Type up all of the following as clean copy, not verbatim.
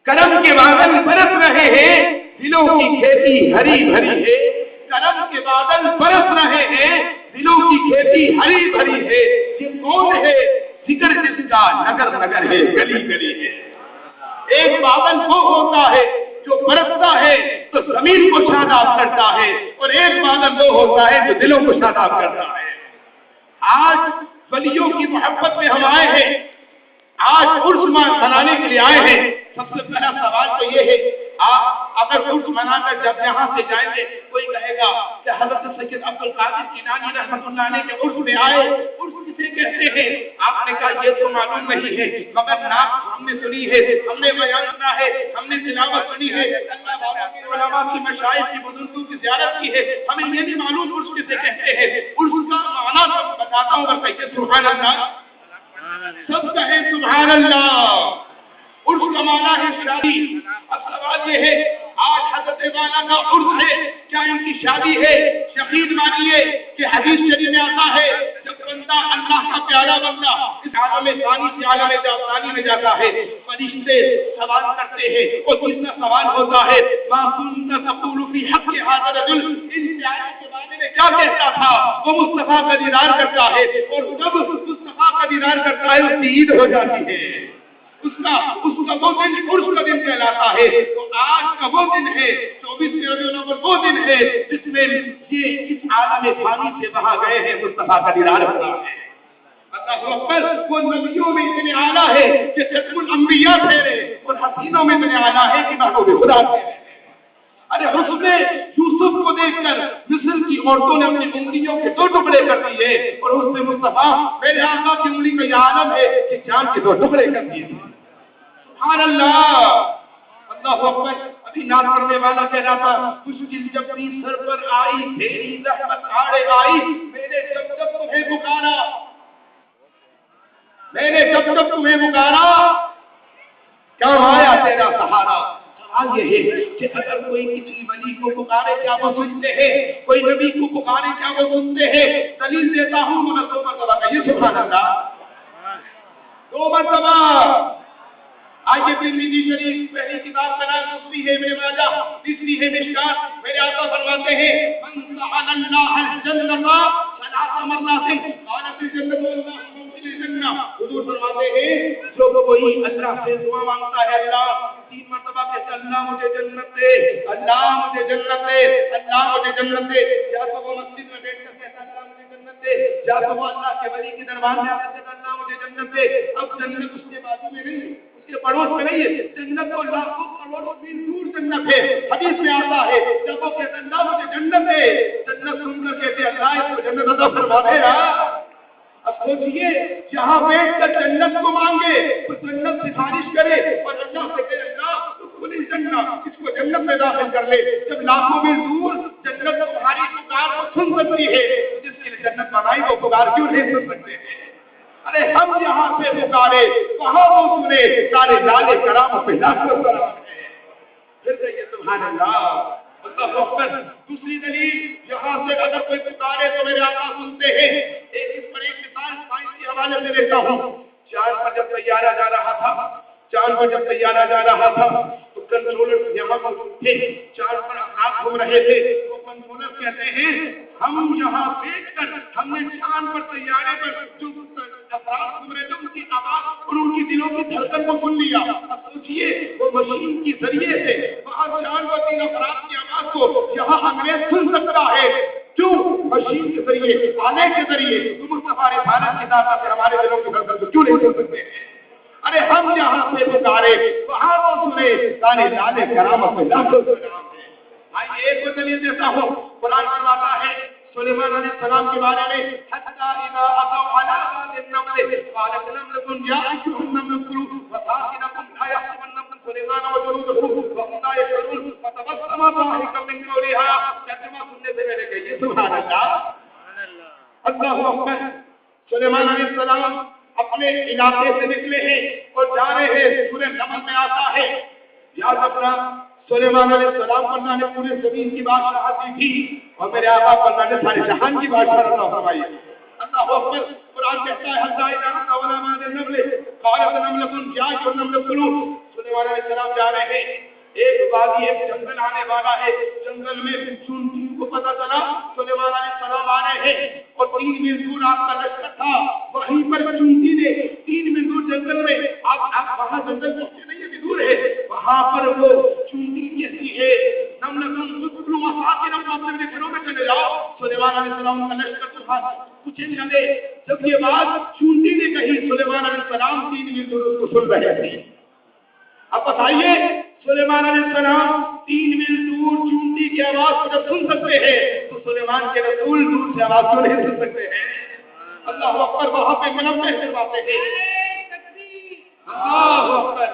کرم کے بادل برس رہے ہیں، دلوں کی کھیتی ہری بھری ہے، کرم کے بادل برس رہے ہیں، دلوں کی کھیتی ہری بھری ہے، یہ کون ہے؟ ذکر جس کا نگر نگر ہے، گلی گلی ہے۔ ایک بادل وہ ہوتا ہے جو برستا ہے تو زمین کو شاداب کرتا ہے، اور ایک بادل وہ ہوتا ہے جو دلوں کو شاداب کرتا ہے۔ آج ولیوں کی محبت میں ہم آئے ہیں، آج عرس منانے کے لیے آئے ہیں۔ سب سے پہلا سوال تو یہ ہے، آپ اگر عرس منا کر جب یہاں سے جائیں گے، کوئی کہے گا کہ حضرت سید عبد القادر جیلانی رحمۃ اللہ علیہ کے عرس میں آئے، عرس کسے کہتے ہیں؟ آپ نے کہا یہ تو معلوم نہیں ہے، مگر نعت ہم نے سنی ہے، ہم نے بیان سنا ہے، ہم نے تلاوت سنی ہے، اللہ والوں کے علماء کی مشائخ کی بزرگوں کی زیارت کی ہے، ہمیں یہ نہیں معلوم عرس کسے کہتے ہیں۔ عرس کا معنی تو بتاتا ہوں، اور کہیے سبحان اللہ، سب کہیں سبحان اللہ۔ عرس کا معنی ہے شادی۔ اب سوال یہ ہے، آج حضرت والا کا عرس ہے، کیا ان کی شادی ہے؟ یقین مانیے کہ حدیث شریف میں آتا ہے، جب بندہ اللہ کا پیارا بندہ اس عالم ثانی سے عالم ثانی میں جاتا ہے، فرشتے سوال کرتے ہیں، اور جس کا سوال ہوتا ہے ما كنت تقول في حق هذا الرجل، ان پیارے کے بارے میں کیا کہتا تھا؟ وہ مصطفیٰ کا دیدار کرتا ہے، اور جب مصطفیٰ کا دیدار کرتا ہے اس کی عید ہو جاتی ہے، اس کا وہ دن عرس کا دن کہلاتا ہے۔ تو آج کا وہ دن ہے 24 ربیع الاول، وہ دن ہے جس میں یہ اس عالم فانی سے وہاں گئے ہیں، مصطفیٰ کا دیدار ہوا ہے۔ اللہ اکبر، وہ نبیوں میں اتنے اعلیٰ ہے کہ ختم الانبیاء ٹھہرے، اور حسینوں میں اتنے اعلیٰ ہے کہ محبوب خدا ٹھہرے۔ ارے حسن یوسف کو دیکھ کر مصر کی عورتوں نے اپنی انگلیوں کے 2 ٹکڑے کر دیے، اور حسن مصطفیٰ میرے آقا کی انگلی کا یہ عالم ہے کہ چاند کے 2 ٹکڑے کر دیے۔ سبحان اللہ، اللہ اکبر۔ ابھی نعت پڑھنے والا کہہ رہا تھا، مشکل جب بھی سر پر آئی، تیری رحمت آڑے آئی، میں نے جب جب تمہیں پکارا، میں نے جب جب تمہیں پکارا، کیا آیا تیرا سہارا۔ سوال یہ ہے کہ اگر کوئی کسی ولی کو پکارے کیا وہ سنتے ہیں؟ کوئی نبی کو پکارے کیا وہ سنتے ہیں؟ دلیل دیتا ہوں، مگر 2 مرتبہ کہیے سبحان اللہ، 2 مرتبہ۔ آئیے ترمذی شریف پہلی کتاب کا نام مسلم ہے، ابن ماجہ تیسری ہے مشکات۔ میرے آقا فرماتے ہیں من سأل اللہ الجنۃ 3 مرات قالت الجنۃ والله موصل الجنہ۔ حضور فرماتے ہیں جو کوئی اللہ سے دعا مانگتا ہے، اللہ 3 مرتبہ کہتا ہے اللہ مجھے جنت دے، اللہ مجھے جنت دے، اللہ مجھے جنت دے، یا تو وہ مسجد میں بیٹھ کر کہتا ہے اللہ مجھے جنت دے، یا تو وہ اللہ کے ولی کے دربار میں آ کر کہتا ہے اللہ مجھے جنت دے۔ اب جنت اس کے بازو میں نہیں، کے پڑوس میں نہیں ہے، جنت تو لاکھوں کروڑوں میل دور جنت ہے۔ حدیث میں آتا ہے جب وہ کہتے ہیں اللہ مجھے جنت دے، جنت سن کر کہتے ہیں اللہ اس کو جنت عطا فرما دے یار۔ اب سوچئے جہاں بیٹھ کر جنت کو مانگے تو جنت سفارش کرے، اور اللہ سے کہے اللہ کھلی جنت، اس کو جنت میں داخل کر لے۔ جب لاکھوں میل دور جنت تمہاری پکار کو سن سکتی ہے، جس کے لیے جنت بنائی وہ پکار کیوں نہیں سن سکتے ہیں؟ ارے ہم یہاں سے پکارے وہاں وہ سنے، سارے لالے کرام پہ لاکھوں کرام ہے۔ پھر کہیے سبحان اللہ، اللہ اکبر۔ دوسری دلیل، یہاں سے اگر کوئی پکارے تو میرے آقا سنتے ہیں۔ اس پر ایک مثال سائنس کے حوالے سے دیتا ہوں۔ چاند پر جب طیارہ جا رہا تھا، چاند پر جب طیارہ جا رہا تھا تو کنٹرولر یہاں پر تھے، چاند پر افراد گھوم رہے تھے، وہ کنٹرولر کہتے ہیں ہم یہاں بیٹھ کر ہم نے چاند پر طیارے پر جو افراد گھوم رہے تھے ان کی آواز اور ان کی دلوں کی دھڑکن کو سن لیا۔ اب سوچئے وہ مشین کے ذریعے سے وہاں چاند پر 3 افراد کی آواز کو یہاں انگریز سن سکتا ہے، کیوں؟ مشین کے ذریعے، آلے کے ذریعے۔ تم مصطفیٰ رسالت کی طاقت سے ہمارے دلوں کی دھڑکن کو کیوں نہیں سن سکتے؟ ارے ہم یہاں سے پکارے وہاں وہ سنے، سارے لالے کرامت میں لاکھوں کرام ہے۔ آئیے ایک کو دلیل دیتا ہوں، قرآن فرماتا ہے سلیمان علیہ السلام کے بارے میں حتی اذا اتوا علی باب النمل قالت نملة یا ایھا النمل ادخلوا مساکنکم لا یحطمنکم سلیمان وجنودہ وهم لا یشعرون فتبسم ضاحکا من قولها۔ ترجمہ سننے سے میں نے کہا سبحان اللہ، اللہ اکبر۔ سلیمان علیہ السلام اپنے علاقے سے نکلے ہیں اور جا رہے ہیں، سورہ نمل میں آتا ہے یاد رکھنا سلیمان علیہ السلام کو اللہ نے پورے زمین کی بادشاہت دی تھی، اور میرے آقا کو اللہ نے سارے جہان کی بادشاہت عطا فرمائی۔ اللہ اکبر۔ قرآن کہتا ہے حتی اذا اتوا علی باب النمل قالت نملة یا ایھا النمل ادخلوا۔ سلیمان علیہ السلام جا رہے ہیں، ایک وادی ایک جنگل آنے والا ہے، جنگل میں چونٹی کو پتہ چلا سلیمان علیہ السلام آ رہے ہیں، اور 3 میل دور آپ کا لشکر تھا، وہیں پر چونٹی نے 3 میل دور جنگل میں آپ وہاں جنگل پہنچے نہیں ابھی دور ہے، وہاں پر وہ چونٹی کیسی ہے، اپنے گھروں میں چلے جاؤ، سلیمان علیہ السلام کا لشکر کچھ چلے، جب یہ بات چونٹی نے کہی سلیمان علیہ السلام 3 میل دور اس کو سن رہے تھے۔ اب بتائیے سلیمان علیہ السلام 3 میل دور چونٹی کی آواز کو جب سن سکتے ہیں تو سلیمان کے رسول دور سے آواز کو نہیں سن سکتے ہیں۔ اللہ اکبر، وہاں پہ منبہ کرواتے ہیں، اللہ اکبر،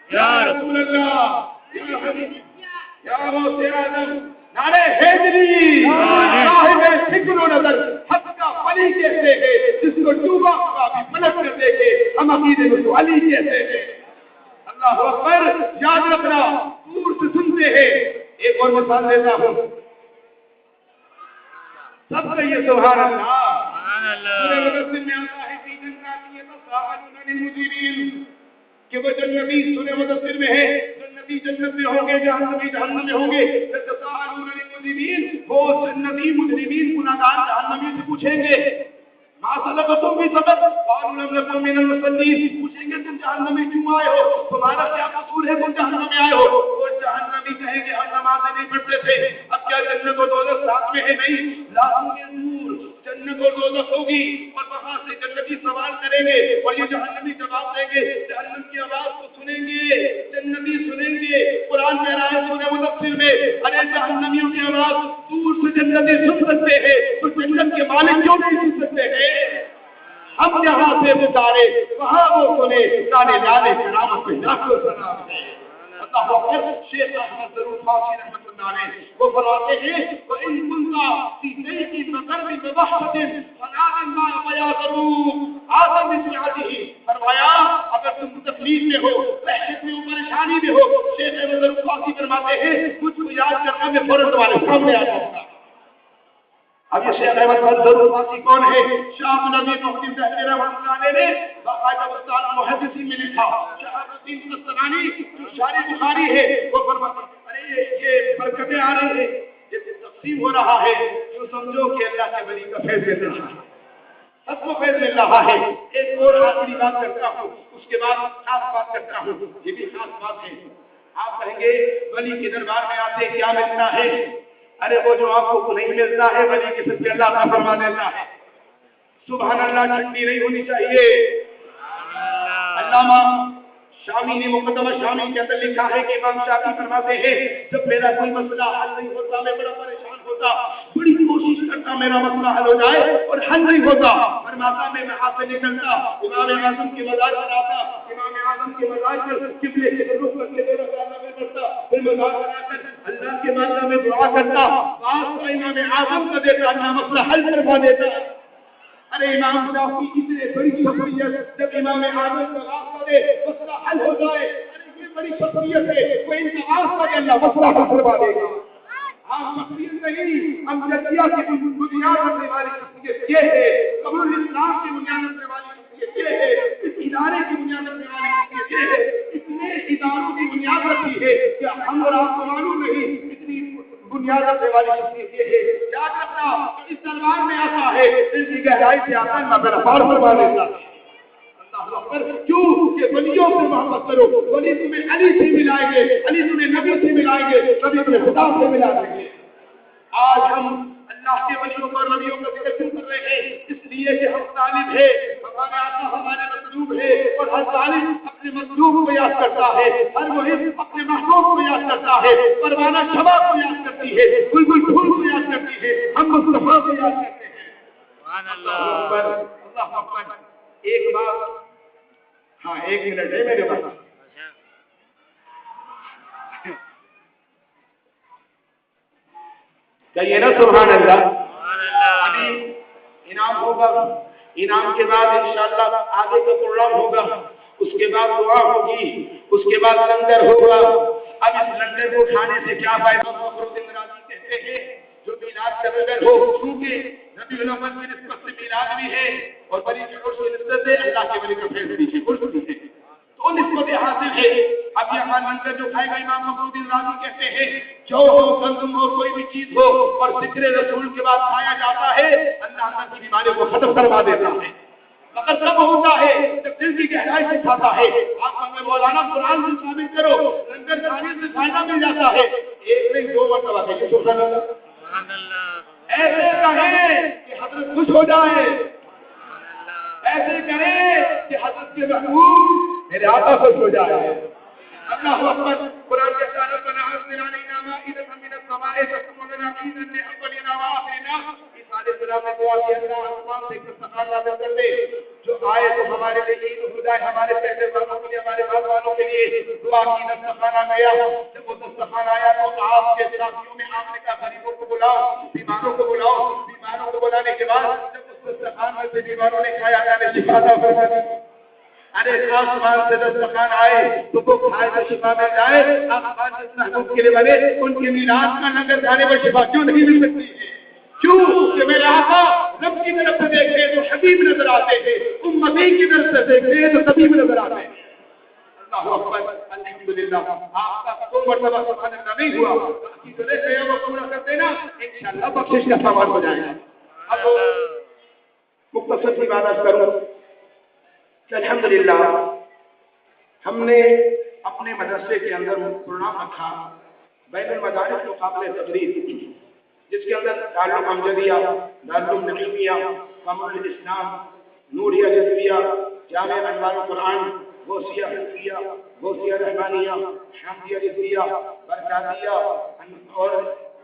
یا رسول اللہ، یا حبیب، یا غوث اعظم، نعرہ حیدری، صاحب فکر و نظر، حق کا ولی کہتے ہیں، جس کو ڈوبا ہوا بھی پلٹ کر دیکھے، ہم عقیدے میں تو علی کہتے ہیں۔ اللہ اکبر، یاد رکھنا، دور سے سنتے ہیں۔ ایک اور مثال دیتا ہوں، سب کہیے سبحان اللہ، سورہ مدثر میں آتا ہے فی جنات یتساءلون عن المجرمین، کہ وہ جنتی سورہ مدثر میں ہے، جنتی جنت میں ہوں گے، جہنمی جہنم میں ہوں گے، یتساءلون عن المجرمین، وہ جنتی مجرمین گناہگار جہنمی سے پوچھیں گے ما سلککم فی سقر قالوا لم نکن من المصلین، پوچھیں گے تم جہنم میں کیوں آئے ہو، تمہارا کیا قصور ہے تم جہنم میں آئے ہو، وہ جہنمی کہیں گے ہم نمازیں نہیں پڑھتے تھے، اب کیا جنت و دوزخ ساتھ میں ہے؟ نہیں، لاکھوں کے دور جنت اور دوزخ ہوگی، اور وہاں سے جنتی سوال کریں گے اور یہ جہنمی جواب دیں گے، جہنم کی آواز کو سنیں گے، جنتی سنیں گے۔ قرآن میں آیا ہے سورہ مدثر میں، ارے جہنمیوں کی آواز دور سے جنتی سن سکتے ہیں تو جنت کے مالک کیوں نہیں سن سکتے ہیں؟ ہم یہاں سے گزارے وہاں وہ سنے، جانے جانے کرامت پہ لاکھوں سلام ہے۔ اللہ اکبر، شیخ احمد ضرور فاسی رحمۃ اللہ علیہ وہ فرماتے ہیں وَإِن كُنْتَ فِي ضَيْقٍ وَكَرْبٍ وَوَحْشَةٍ فَنَادِ اللَّهَ وَيَا ضَرُّورُ آدم بِسِعَتِهِ، فرمایا اگر تم تکلیف میں ہو، وحشت میں ہو، پریشانی میں ہو، شیخ احمد ضرور فاسی فرماتے ہیں مجھ کو یاد کرنا میں فوراً تمہارے سامنے آ جاؤں گا۔ اب یہ شیخ احمد ضرور فاسی کون ہے؟ شاہ نبی محدث دہلوی رحمۃ اللہ علیہ نے باقاعدہ استاد محدثین میں لکھا، شہاب الدین قسطلانی جو شارح بخاری ہے وہ فرماتے ہیں ارے یہ برکتیں آ رہی ہیں، یہ تقسیم ہو رہا ہے، جو سمجھو کہ اللہ کے ولی کا فیض مل رہا ہے، سب کو فیض مل رہا ہے۔ ایک اور آخری بات کرتا ہوں، اس کے بعد خاص بات کرتا ہوں، یہ بھی خاص بات ہے۔ آپ کہیں گے ولی کے دربار میں آتے کیا ملتا ہے؟ ارے وہ جو آپ کو نہیں ملتا ہے ولی کے سب سے اللہ کا فرما دیتا ہے۔ سبحان اللہ، ٹھنڈی نہیں ہونی چاہیے۔ علامہ شامی نے مقدمہ شامی کے اندر لکھا ہے کہ امام شافعی فرماتے ہیں جب میرا کوئی مسئلہ حل نہیں ہوتا میں بڑا پریشان ہوتا، بڑی کوشش کرتا میرا مسئلہ حل ہو جائے اور حل نہیں ہوتا، فرماتا میں ہاتھ سے نکلتا امام اعظم کی مزار پر آتا، امام اعظم کی مزار پر قبلے کی طرف کر کے میرا کلام میں پڑھتا، پھر مزار پر آ کر اللہ کے بارگاہ میں دعا کرتا، واسطہ امام اعظم کا دیتا، اللہ مسئلہ حل کروا دیتا۔ ارے امام شافعی اتنے بڑی شخصیت، جب امام اعظم کا واسطہ دے مسئلہ حل ہو جائے، ارے یہ بڑی شخصیت ہے، وہ ان کا واسطہ دے اللہ مسئلہ حل کروا دے گا۔ آپ شخصیت نہیں، ہم جدیہ کی بنیاد رکھنے والی شخصیت یہ ہے، قبول الاسلام کی بنیاد رکھنے والی شخصیت یہ ہے، اس ادارے کی بنیاد رکھنے والی شخصیت یہ ہے، اتنے اداروں کی بنیاد رکھی ہے کہ ہم اور آپ کو معلوم نہیں، اتنی بنیاد رکھنے والی شخصیت یہ ہے۔ یاد رکھنا اس دربار میں آتا ہے، اس کی گہرائی سے آتا ہے، میں پار فرما دیتا ہے۔ کیوں کہ ولیوں سے محبت کرو، ولی تمہیں علی سے ملائیں گے، علی تمہیں نبی سے ملائیں گے، نبی تمہیں خدا سے ملا دیں گے۔ آج ہم اللہ کے ولیوں اور نبیوں کا ذکر کیوں کر رہے ہیں؟ اس لیے کہ ہم طالب ہے، ہمارے آقا ہمارے مطلوب ہے، اور ہر طالب اپنے مطلوب کو یاد کرتا ہے، ہر محب اپنے محبوب کو یاد کرتا ہے، پروانہ شبا کو یاد کرتی ہے، بلبل پھول کو یاد کرتی ہے، ہم مصطفیٰ کو یاد کرتے ہیں۔ سبحان اللہ اکبر، اللہ اکبر۔ ایک بات، ہاں 1 منٹ ہے میرے پاس، کہیے نا سبحان اللہ۔ ابھی انعام ہوگا، انعام کے بعد انشاءاللہ آگے کا پروگرام ہوگا، اس کے بعد دعا ہوگی، اس کے بعد لنگر ہوگا۔ اب اس لنگر کو کھانے سے کیا فائدہ؟ کہتے ہیں جو میلاد کا لنگر ہو، کیونکہ نبی الاول کی نسبت سے میلاد بھی ہے اور بڑی شکر و عزت ہے، اللہ کے ولی کا فیض بھی ہے، تو نسبت حاصل ہے. اب یہاں لنگر جو کھائے گا امام مقصود راضی کہتے ہیں جو ہو گندم اور کوئی بھی چیز ہو اور ذکر رسول کے بعد کھایا جاتا ہے اللہ تعالیٰ کی بیماری کو ختم کروا دیتا ہے. مگر کب ہوتا ہے جب دل کی گہرائی سے کھاتا ہے. آپ ہمیں مولانا قرآن سے ثابت کرو لنگر کھانے سے فائدہ مل جاتا ہے. ایک نہیں 2 مرتبہ ہے سبحان اللہ. ایسے کہیں کہ حضرت خوش ہو جائے, ایسے کریں کہ حضرت کے محبوب میرے آقا خوش ہو جائے. اللہ اکبر. قرآن کے ساتھ ربنا انزل علینا مائدۃ من السماء تكون لنا عيدا لاولنا واخرنا. اس سارے سلام میں دعا کی اللہ آسمان سے استقامت نازل کر دے جو آئے تو ہمارے لیے عید ہو جائے, ہمارے پہلے والوں کے لیے, ہمارے بعد والوں کے لیے. دعا کی دسترخوان گیا. جب وہ دسترخوان آیا تو آپ کے ساتھیوں میں آپ نے کہا غریبوں کو بلاؤ, بیماروں کو بلاؤ. بیماروں کو بلانے کے بعد جب اس دسترخوان میں سے بیماروں نے کھایا اللہ نے شفا عطا فرما دی. ارے آسمان سے دسترخوان آئے تو وہ کھائے تو شفا مل جائے. آسمان جس محبوب کے لیے بنے ان کے میراث کا لنگر کھانے پر شفا کیوں نہیں مل سکتی ہے؟ کیوں کہ میرے آقا رب کی طرف سے دیکھے تو حبیب نظر آتے ہیں, امتی کی طرف سے دیکھے تو طبیب نظر آتے ہیں. اللہ اکبر. الحمدللہ. آپ کا 2 مرتبہ سبحان اللہ نہیں ہوا, باقی جو رہ گیا وہ پورا کر دینا انشاءاللہ بخشش کا سامان ہو جائے گا. اب مختصر سی بات کروں. الحمدللہ ہم نے اپنے مدرسے کے اندر پروگرام رکھا بین المدارس مقابلہ تقریر, جس کے اندر دارالعلوم امجدیہ, دارالعلوم نعیمیہ, قمر الاسلام, نوریہ جزویہ, جامع انوار القرآن, غوثیہ حنفیہ, غوثیہ رحمانیہ, حمدیہ جزویہ, برکاتیہ اور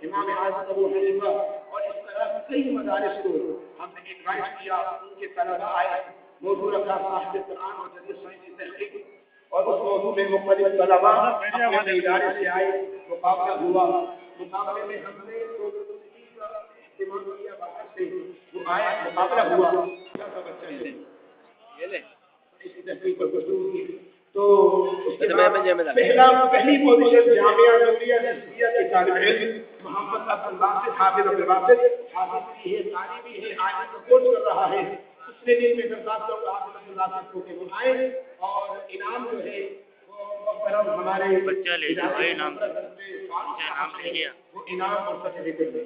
امام اعظم ابو حنیفہ اور اس طرح کئی مدارس کو ہم نے انوائٹ کیا. ان کے طلباء آئے, موضوع رکھا صاحب قرآن اور جدید سائنسی تحقیق, اور اس موضوع میں مختلف طلباء اپنے ادارے سے آئے. مقابلہ ہوا. مقابلے میں ہم نے استعمال کیا باہر سے وہ آیا, مقابلہ ہوا. اس تحقیق پر گفتگو کی تو پہلی پوزیشن جامعہ نوریہ جزویہ کے طالب علم محمد عبداللہ سے حافظ عبدالباسط, حافظ بھی ہے, قاری بھی ہے, آج کو کورس کر رہا ہے. اس نے دن میں درخواست کروں حافظ عبدالباسط کو کہ وہ آئے اور انعام جو ہے وہ محترم ہمارے بچہ لے جائے, انعام وہ انعام اور سرٹیفکیٹ دے.